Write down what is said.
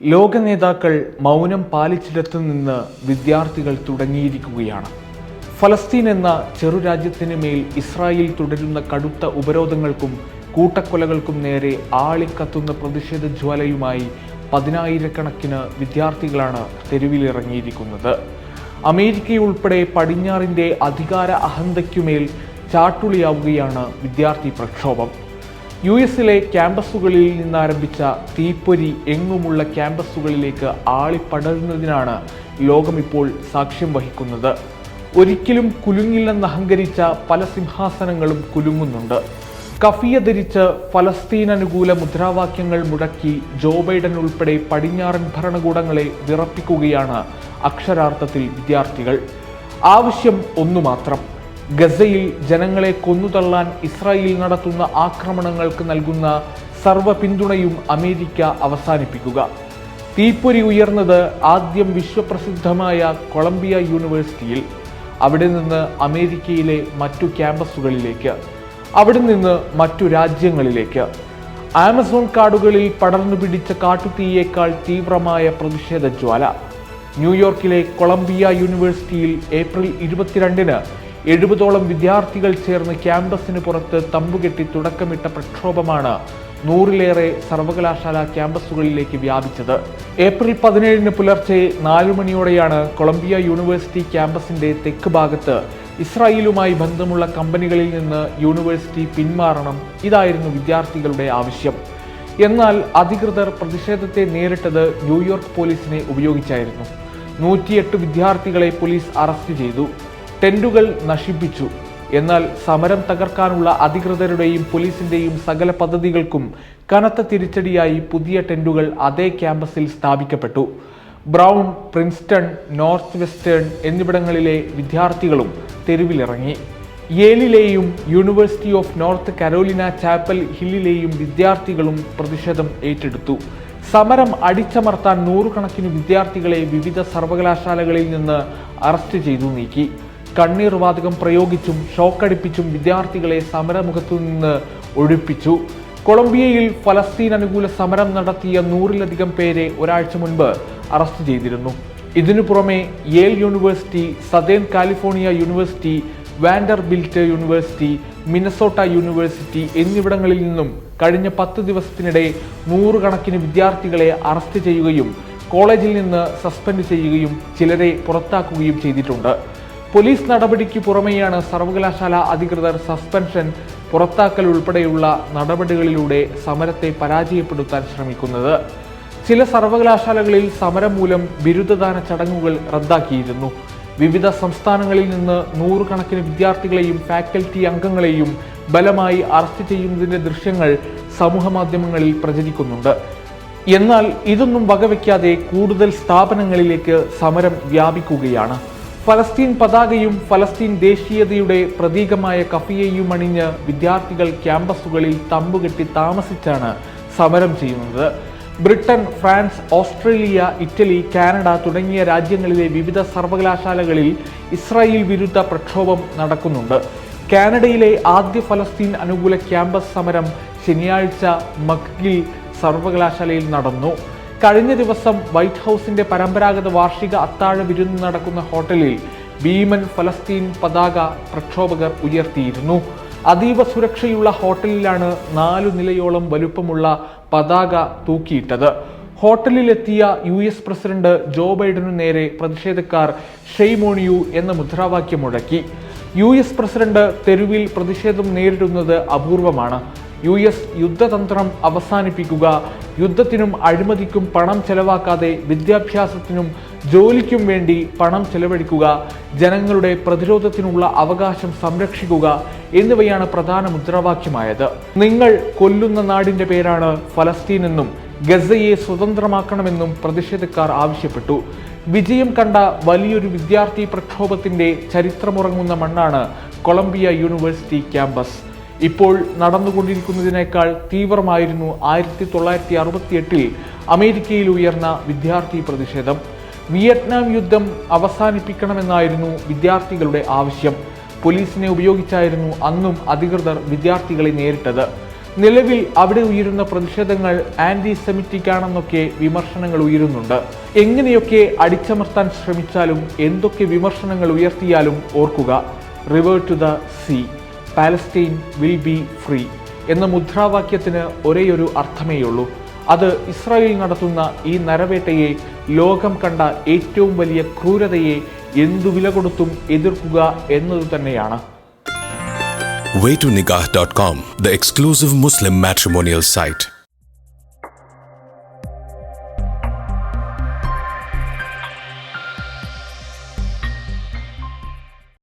ലോക നേതാക്കൾ മൗനം പാലിച്ചിടത്തു നിന്ന് വിദ്യാർത്ഥികൾ തുടങ്ങിയിരിക്കുകയാണ്. ഫലസ്തീൻ എന്ന ചെറുരാജ്യത്തിന് മേൽ ഇസ്രായേൽ തുടരുന്ന കടുത്ത ഉപരോധങ്ങൾക്കും കൂട്ടക്കൊലകൾക്കും നേരെ ആളിക്കത്തുന്ന പ്രതിഷേധ ജ്വാലയുമായി പതിനായിരക്കണക്കിന് വിദ്യാർത്ഥികളാണ് തെരുവിലിറങ്ങിയിരിക്കുന്നത്. അമേരിക്കയുൾപ്പെടെ പടിഞ്ഞാറിൻ്റെ അധികാര അഹന്തയ്ക്കുമേൽ ചാട്ടുളിയാവുകയാണ് വിദ്യാർത്ഥി പ്രക്ഷോഭം. US-ലെ ക്യാമ്പസുകളിൽ നിന്നാരംഭിച്ച തീപ്പൊരി എങ്ങുമുള്ള ക്യാമ്പസുകളിലേക്ക് ആളിപ്പടരുന്നതിനാണ് ലോകമിപ്പോൾ സാക്ഷ്യം വഹിക്കുന്നത്. ഒരിക്കലും കുലുങ്ങില്ലെന്ന് അഹങ്കരിച്ച പല സിംഹാസനങ്ങളും കുലുങ്ങുന്നുണ്ട്. കഫിയ ധരിച്ച് ഫലസ്തീൻ അനുകൂല മുദ്രാവാക്യങ്ങൾ മുഴക്കി ജോ ബൈഡൻ ഉൾപ്പെടെ പടിഞ്ഞാറൻ ഭരണകൂടങ്ങളെ വിറപ്പിക്കുകയാണ് അക്ഷരാർത്ഥത്തിൽ വിദ്യാർത്ഥികൾ. ആവശ്യം ഒന്നു മാത്രം: ഗസയിൽ ജനങ്ങളെ കൊന്നുതള്ളാൻ ഇസ്രായേൽ നടത്തുന്ന ആക്രമണങ്ങൾക്ക് നൽകുന്ന സർവ്വ പിന്തുണയും അമേരിക്ക അവസാനിപ്പിക്കുക. തീപ്പൊരി ഉയർന്നത് ആദ്യം വിശ്വപ്രസിദ്ധമായ കൊളംബിയ യൂണിവേഴ്സിറ്റിയിൽ, അവിടെ നിന്ന് അമേരിക്കയിലെ മറ്റു ക്യാമ്പസുകളിലേക്ക്, അവിടെ നിന്ന് മറ്റു രാജ്യങ്ങളിലേക്ക്. ആമസോൺ കാടുകളിൽ പടർന്നു പിടിച്ച കാട്ടുതീയേക്കാൾ തീവ്രമായ പ്രതിഷേധ ജ്വാല. ന്യൂയോർക്കിലെ കൊളംബിയ യൂണിവേഴ്സിറ്റിയിൽ ഏപ്രിൽ 22-ന് 70ഓളം വിദ്യാർത്ഥികൾ ചേർന്ന് ക്യാമ്പസിന് പുറത്ത് തമ്പുകെട്ടി തുടക്കമിട്ട പ്രക്ഷോഭമാണ് 100-ലേറെ സർവകലാശാല ക്യാമ്പസുകളിലേക്ക് വ്യാപിച്ചത്. ഏപ്രിൽ 17-ന് പുലർച്ചെ 4 മണിയോടെയാണ് കൊളംബിയ യൂണിവേഴ്സിറ്റി ക്യാമ്പസിന്റെ തെക്ക് ഭാഗത്ത് ഇസ്രായേലുമായി ബന്ധമുള്ള കമ്പനികളിൽ നിന്ന് യൂണിവേഴ്സിറ്റി പിന്മാറണം, ഇതായിരുന്നു വിദ്യാർത്ഥികളുടെ ആവശ്യം. എന്നാൽ അധികൃതർ പ്രതിഷേധത്തെ നേരിട്ടത് ന്യൂയോർക്ക് പോലീസിനെ ഉപയോഗിച്ചായിരുന്നു. 108 വിദ്യാർത്ഥികളെ പോലീസ് അറസ്റ്റ് ചെയ്തു, ടെന്റുകൾ നശിപ്പിച്ചു. എന്നാൽ സമരം തകർക്കാനുള്ള അധികൃതരുടെയും പോലീസിന്റെയും സകല പദ്ധതികൾക്കും കനത്ത തിരിച്ചടിയായി പുതിയ ടെന്റുകൾ അതേ ക്യാമ്പസിൽ സ്ഥാപിക്കപ്പെട്ടു. ബ്രൗൺ, പ്രിൻസ്റ്റൺ, നോർത്ത് വെസ്റ്റേൺ എന്നിവിടങ്ങളിലെ വിദ്യാർത്ഥികളും തെരുവിലിറങ്ങി. യേലിലെയും University of North Carolina Chapel ഹില്ലിലെയും വിദ്യാർത്ഥികളും പ്രതിഷേധം ഏറ്റെടുത്തു. സമരം അടിച്ചമർത്താൻ 100 കണക്കിന് വിദ്യാർത്ഥികളെ വിവിധ സർവകലാശാലകളിൽ നിന്ന് അറസ്റ്റ് ചെയ്തു നീക്കി. കണ്ണീർ വാതകം പ്രയോഗിച്ചും ഷോക്കടിപ്പിച്ചും വിദ്യാർത്ഥികളെ സമരമുഖത്തു നിന്ന് ഒഴിപ്പിച്ചു. കൊളംബിയയിൽ ഫലസ്തീൻ അനുകൂല സമരം നടത്തിയ 100-ലധികം പേരെ ഒരാഴ്ച മുൻപ് അറസ്റ്റ് ചെയ്തിരുന്നു. ഇതിനു പുറമെ Yale University, Southern California University, Vanderbilt University, Minnesota University എന്നിവിടങ്ങളിൽ നിന്നും കഴിഞ്ഞ 10 ദിവസത്തിനിടെ 100 കണക്കിന് വിദ്യാർത്ഥികളെ അറസ്റ്റ് ചെയ്യുകയും കോളേജിൽ നിന്ന് സസ്പെൻഡ് ചെയ്യുകയും ചിലരെ പുറത്താക്കുകയും ചെയ്തിട്ടുണ്ട്. പോലീസ് നടപടിക്ക് പുറമെയാണ് സർവകലാശാല അധികൃതർ സസ്പെൻഷൻ, പുറത്താക്കൽ ഉൾപ്പെടെയുള്ള നടപടികളിലൂടെ സമരത്തെ പരാജയപ്പെടുത്താൻ ശ്രമിക്കുന്നത്. ചില സർവകലാശാലകളിൽ സമരം മൂലം ബിരുദദാന ചടങ്ങുകൾ റദ്ദാക്കിയിരുന്നു. വിവിധ സംസ്ഥാനങ്ങളിൽ നിന്ന് 100 കണക്കിന് വിദ്യാർത്ഥികളെയും ഫാക്കൽറ്റി അംഗങ്ങളെയും ബലമായി അറസ്റ്റ് ചെയ്യുന്നതിൻ്റെ ദൃശ്യങ്ങൾ സമൂഹ മാധ്യമങ്ങളിൽ പ്രചരിക്കുന്നുണ്ട്. എന്നാൽ ഇതൊന്നും വകവയ്ക്കാതെ കൂടുതൽ സ്ഥാപനങ്ങളിലേക്ക് സമരം വ്യാപിക്കുകയാണ്. ഫലസ്തീൻ പതാകയും ഫലസ്തീൻ ദേശീയതയുടെ പ്രതീകമായ കഫിയയും അണിഞ്ഞ് വിദ്യാർത്ഥികൾ ക്യാമ്പസുകളിൽ തമ്പുകെട്ടി താമസിച്ചാണ് സമരം ചെയ്യുന്നത്. Britain, France, Australia, Italy, Canada തുടങ്ങിയ രാജ്യങ്ങളിലെ വിവിധ സർവകലാശാലകളിൽ ഇസ്രായേൽ വിരുദ്ധ പ്രക്ഷോഭം നടക്കുന്നുണ്ട്. കാനഡയിലെ ആദ്യ ഫലസ്തീൻ അനുകൂല ക്യാമ്പസ് സമരം ശനിയാഴ്ച മക്ഗിൽ സർവകലാശാലയിൽ നടന്നു. കഴിഞ്ഞ ദിവസം വൈറ്റ് ഹൗസിന്റെ പരമ്പരാഗത വാർഷിക അത്താഴ വിരുന്ന് നടക്കുന്ന ഹോട്ടലിൽ ഭീമൻ ഫലസ്തീൻ പതാക പ്രക്ഷോഭകർ ഉയർത്തിയിരുന്നു. അതീവ സുരക്ഷയുള്ള ഹോട്ടലിലാണ് 4 നിലയോളം വലുപ്പമുള്ള പതാക തൂക്കിയിട്ടത്. ഹോട്ടലിലെത്തിയ US പ്രസിഡന്റ് ജോ ബൈഡനു നേരെ പ്രതിഷേധക്കാർ ഷെയ്ം ഓൺ യു എന്ന മുദ്രാവാക്യം മുഴക്കി. US പ്രസിഡന്റ് തെരുവിൽ പ്രതിഷേധം നേരിടുന്നത് അപൂർവമാണ്. US യുദ്ധതന്ത്രം അവസാനിപ്പിക്കുക, യുദ്ധത്തിനും അഴിമതിക്കും പണം ചെലവാക്കാതെ വിദ്യാഭ്യാസത്തിനും ജോലിക്കും വേണ്ടി പണം ചെലവഴിക്കുക, ജനങ്ങളുടെ പ്രതിരോധത്തിനുള്ള അവകാശം സംരക്ഷിക്കുക എന്നിവയാണ് പ്രധാന മുദ്രാവാക്യമായത്. നിങ്ങൾ കൊല്ലുന്ന നാടിന്റെ പേരാണ് ഫലസ്തീൻ എന്നും ഗസയെ സ്വതന്ത്രമാക്കണമെന്നും പ്രതിഷേധക്കാർ ആവശ്യപ്പെട്ടു. വിജയം കണ്ട വലിയൊരു വിദ്യാർത്ഥി പ്രക്ഷോഭത്തിന്റെ ചരിത്രമുറങ്ങുന്ന മണ്ണാണ് കൊളംബിയ യൂണിവേഴ്സിറ്റി ക്യാമ്പസ്. ഇപ്പോൾ നടന്നുകൊണ്ടിരിക്കുന്നതിനേക്കാൾ തീവ്രമായിരുന്നു 1968-ൽ അമേരിക്കയിൽ ഉയർന്ന വിദ്യാർത്ഥി പ്രതിഷേധം. വിയറ്റ്നാം യുദ്ധം അവസാനിപ്പിക്കണമെന്നായിരുന്നു വിദ്യാർത്ഥികളുടെ ആവശ്യം. പോലീസിനെ ഉപയോഗിച്ചായിരുന്നു അന്നും അധികൃതർ വിദ്യാർത്ഥികളെ നേരിട്ടത്. നിലവിൽ അവിടെ ഉയരുന്ന പ്രതിഷേധങ്ങൾ ആന്റി സെമിറ്റിക് ആണെന്നൊക്കെ വിമർശനങ്ങൾ ഉയരുന്നുണ്ട്. എങ്ങനെയൊക്കെ അടിച്ചമർത്താൻ ശ്രമിച്ചാലും എന്തൊക്കെ വിമർശനങ്ങൾ ഉയർത്തിയാലും ഓർക്കുക, river to the sea, Palestine will be free എന്ന മുദ്രാവാക്യത്തിന് ഒരേയൊരു അർത്ഥമേയുള്ളൂ. അത് ഇസ്രായേൽ നടത്തുന്ന ഈ നരവേട്ടയെ, ലോകം കണ്ട ഏറ്റവും വലിയ ക്രൂരതയെ എന്തു വില കൊടുത്തും എതിർക്കുക എന്നത് തന്നെയാണ്. waytonikah.com, the exclusive Muslim matrimonial site.